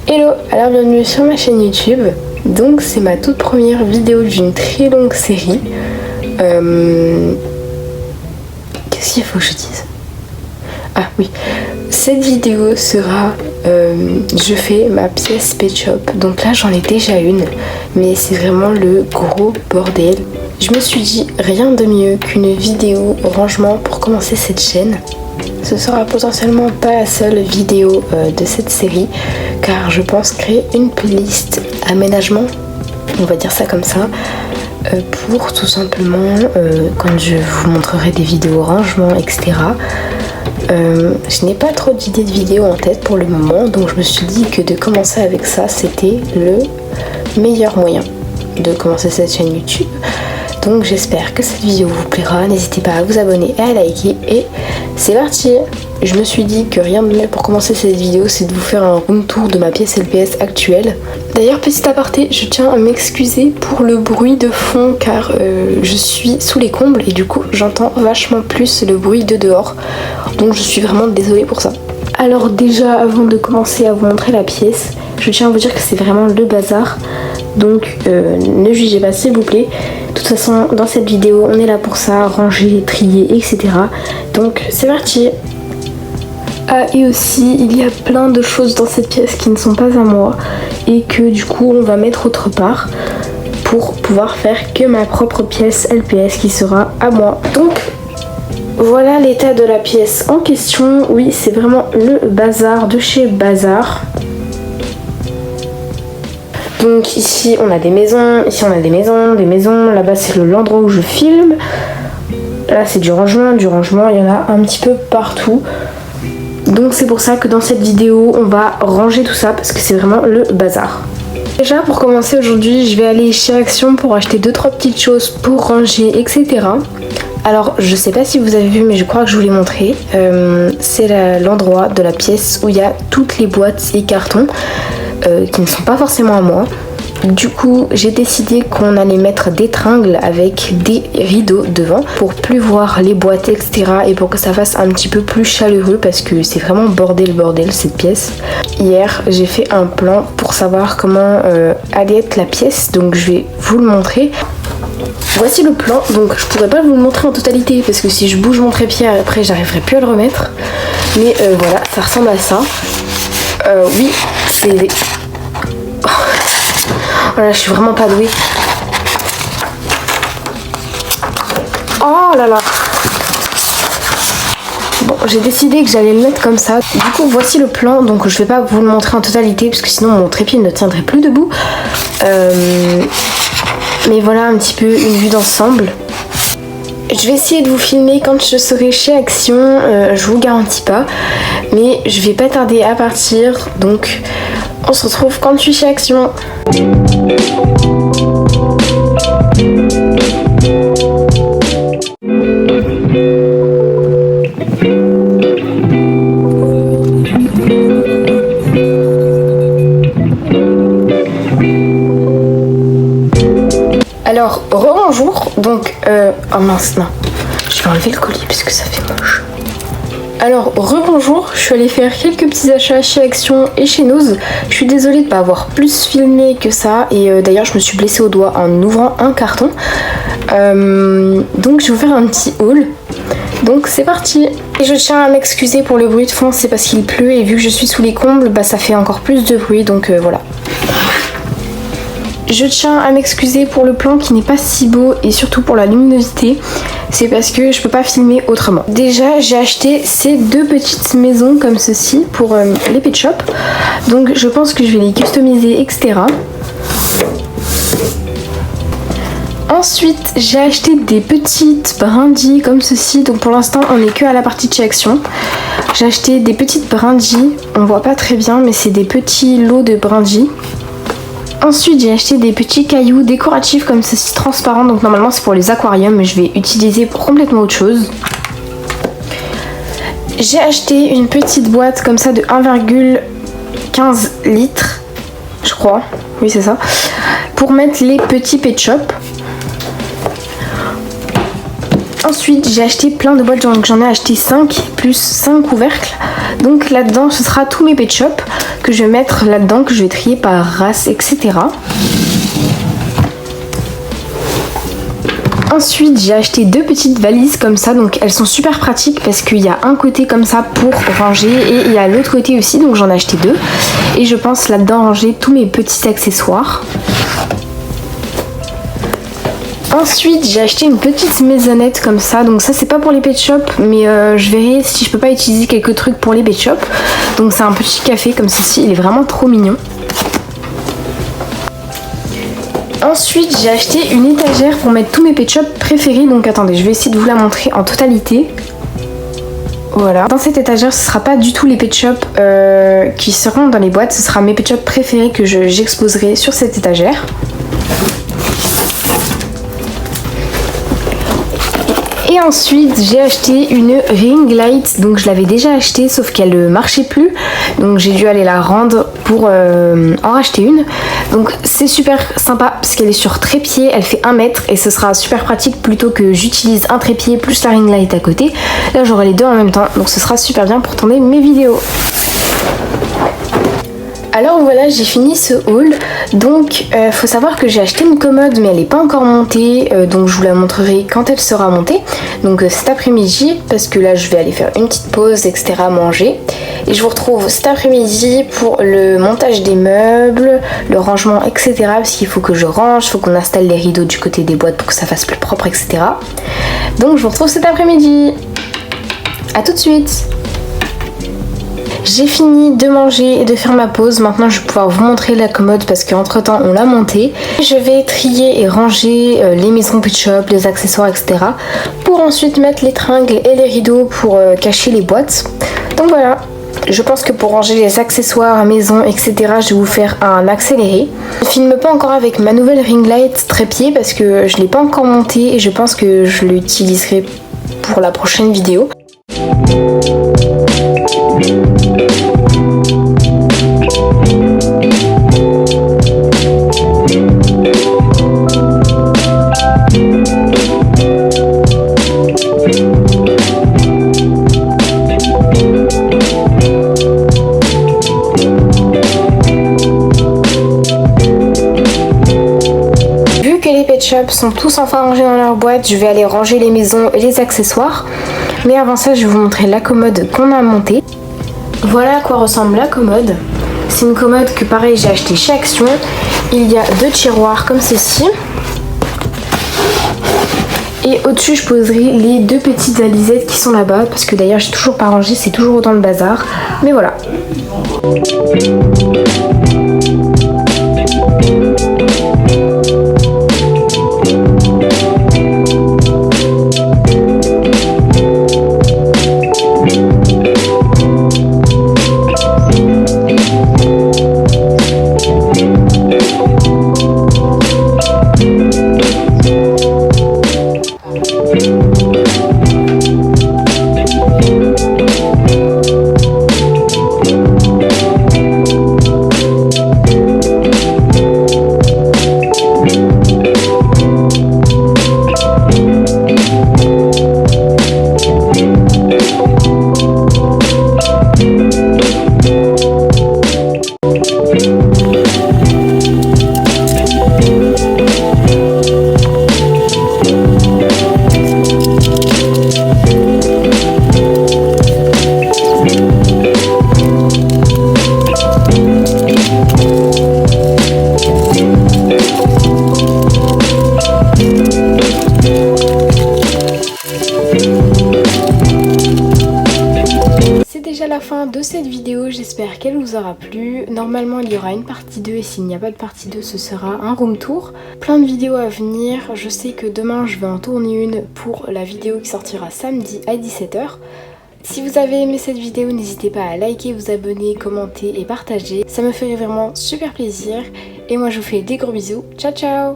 Hello, alors bienvenue sur ma chaîne YouTube. Donc c'est ma toute première vidéo d'une très longue série. Qu'est-ce qu'il faut que je dise? Ah oui, cette vidéo sera je fais ma pièce Pet Shop. Donc là j'en ai déjà une, mais c'est vraiment le gros bordel. Je me suis dit rien de mieux qu'une vidéo rangement pour commencer cette chaîne. Ce sera potentiellement pas la seule vidéo de cette série, car je pense créer une playlist aménagement, on va dire ça comme ça, pour tout simplement quand je vous montrerai des vidéos rangement, etc. Je n'ai pas trop d'idées de vidéos en tête pour le moment, donc je me suis dit que de commencer avec ça c'était le meilleur moyen de commencer cette chaîne YouTube. Donc j'espère que cette vidéo vous plaira, n'hésitez pas à vous abonner et à liker, et c'est parti. Je me suis dit que rien de mieux pour commencer cette vidéo, c'est de vous faire un room tour de ma pièce LPS actuelle. D'ailleurs, petit aparté, je tiens à m'excuser pour le bruit de fond, car je suis sous les combles et du coup j'entends vachement plus le bruit de dehors, donc je suis vraiment désolée pour ça. Alors déjà, avant de commencer à vous montrer la pièce, je tiens à vous dire que c'est vraiment le bazar, donc ne jugez pas s'il vous plaît. De toute façon, dans cette vidéo, on est là pour ça, ranger, trier, etc. Donc c'est parti. Ah, et aussi, il y a plein de choses dans cette pièce qui ne sont pas à moi et que du coup on va mettre autre part pour pouvoir faire que ma propre pièce LPS qui sera à moi. Donc voilà l'état de la pièce en question. Oui, c'est vraiment le bazar de chez Bazar. Donc ici on a des maisons, ici on a des maisons, là-bas c'est l'endroit où je filme. Là c'est du rangement, il y en a un petit peu partout. Donc c'est pour ça que dans cette vidéo on va ranger tout ça parce que c'est vraiment le bazar. Déjà pour commencer aujourd'hui, je vais aller chez Action pour acheter 2-3 petites choses pour ranger, etc. Alors je sais pas si vous avez vu, mais je crois que je vous l'ai montré. C'est l'endroit de la pièce où il y a toutes les boîtes et cartons qui ne sont pas forcément à moi. Du coup j'ai décidé qu'on allait mettre des tringles avec des rideaux devant pour plus voir les boîtes, etc. et pour que ça fasse un petit peu plus chaleureux parce que c'est vraiment bordel cette pièce. Hier j'ai fait un plan pour savoir comment allait être la pièce, donc je vais vous le montrer. Voici le plan, donc je pourrais pas vous le montrer en totalité parce que si je bouge mon trépied après j'arriverai plus à le remettre, mais voilà, ça ressemble à ça. Oui, c'est... Voilà, je suis vraiment pas douée. Oh là là. Bon, j'ai décidé que j'allais le mettre comme ça. Du coup, voici le plan. Donc, je vais pas vous le montrer en totalité parce que sinon mon trépied ne tiendrait plus debout. Mais voilà un petit peu une vue d'ensemble. Je vais essayer de vous filmer quand je serai chez Action. Je vous garantis pas, mais je vais pas tarder à partir. Donc, on se retrouve quand je suis chez Action. Alors, rebonjour. Donc, oh mince, non. Je vais enlever le colis parce que ça fait moche. Alors, rebonjour, je suis allée faire quelques petits achats chez Action et chez Nose. Je suis désolée de ne pas avoir plus filmé que ça, et d'ailleurs je me suis blessée au doigt en ouvrant un carton. Donc je vais vous faire un petit haul. Donc c'est parti. Et je tiens à m'excuser pour le bruit de fond, c'est parce qu'il pleut et vu que je suis sous les combles, bah ça fait encore plus de bruit, donc voilà. Je tiens à m'excuser pour le plan qui n'est pas si beau et surtout pour la luminosité. C'est parce que je peux pas filmer autrement. Déjà j'ai acheté ces 2 petites maisons comme ceci pour les Pet Shop. Donc je pense que je vais les customiser, etc. Ensuite j'ai acheté des petites brindilles comme ceci. Donc pour l'instant on n'est que à la partie de chez Action. J'ai acheté des petites brindilles. On voit pas très bien mais c'est des petits lots de brindilles. Ensuite j'ai acheté des petits cailloux décoratifs comme ceci, transparents, donc normalement c'est pour les aquariums mais je vais utiliser pour complètement autre chose. J'ai acheté une petite boîte comme ça de 1,15 litres, je crois, oui c'est ça, pour mettre les petits Pet Shop. Ensuite j'ai acheté plein de boîtes, j'en ai acheté 5 plus 5 couvercles. Donc là-dedans ce sera tous mes pet shop que je vais mettre là-dedans, que je vais trier par race, etc. Ensuite j'ai acheté 2 petites valises comme ça, donc elles sont super pratiques parce qu'il y a un côté comme ça pour ranger et il y a l'autre côté aussi, donc j'en ai acheté 2. Et je pense là-dedans ranger tous mes petits accessoires. Ensuite j'ai acheté une petite maisonnette comme ça, donc ça c'est pas pour les pet shop mais je verrai si je peux pas utiliser quelques trucs pour les pet shop. Donc c'est un petit café comme ceci, il est vraiment trop mignon. Ensuite j'ai acheté une étagère pour mettre tous mes pet shop préférés, donc attendez je vais essayer de vous la montrer en totalité. Voilà, dans cette étagère ce sera pas du tout les pet shop qui seront dans les boîtes, ce sera mes pet shop préférés que j'exposerai sur cette étagère. Et ensuite j'ai acheté une ring light, donc je l'avais déjà acheté sauf qu'elle ne marchait plus, donc j'ai dû aller la rendre pour en racheter une. Donc c'est super sympa parce qu'elle est sur trépied, elle fait 1 mètre et ce sera super pratique plutôt que j'utilise un trépied plus la ring light à côté. Là j'aurai les deux en même temps, donc ce sera super bien pour tourner mes vidéos. Alors voilà, j'ai fini ce haul. Donc faut savoir que j'ai acheté une commode mais elle n'est pas encore montée, donc je vous la montrerai quand elle sera montée. Donc cet après-midi, parce que là je vais aller faire une petite pause, etc., manger. Et je vous retrouve cet après-midi pour le montage des meubles, le rangement, etc. Parce qu'il faut que je range, il faut qu'on installe les rideaux du côté des boîtes pour que ça fasse plus propre, etc. Donc je vous retrouve cet après-midi. A tout de suite. J'ai fini de manger et de faire ma pause. Maintenant je vais pouvoir vous montrer la commode parce qu'entre temps on l'a montée. Je vais trier et ranger les maisons pet shop, les accessoires, etc. pour ensuite mettre les tringles et les rideaux pour cacher les boîtes. Donc voilà. Je pense que pour ranger les accessoires à maison, etc., je vais vous faire un accéléré. Je ne filme pas encore avec ma nouvelle ring light trépied parce que je ne l'ai pas encore montée et je pense que je l'utiliserai pour la prochaine vidéo. Sont tous enfin rangés dans leur boîte, je vais aller ranger les maisons et les accessoires, mais avant ça je vais vous montrer la commode qu'on a montée. Voilà à quoi ressemble la commode. C'est une commode que pareil j'ai acheté chez Action. Il y a 2 tiroirs comme ceci et au-dessus je poserai les 2 petites valisettes qui sont là-bas parce que d'ailleurs j'ai toujours pas rangé, c'est toujours dans le bazar, mais voilà. Fin de cette vidéo, j'espère qu'elle vous aura plu. Normalement il y aura une partie 2 et s'il n'y a pas de partie 2 ce sera un room tour. Plein de vidéos à venir, je sais que demain je vais en tourner une pour la vidéo qui sortira samedi à 17 h. Si vous avez aimé cette vidéo, n'hésitez pas à liker, vous abonner, commenter et partager. Ça me ferait vraiment super plaisir. Et moi je vous fais des gros bisous. Ciao ciao!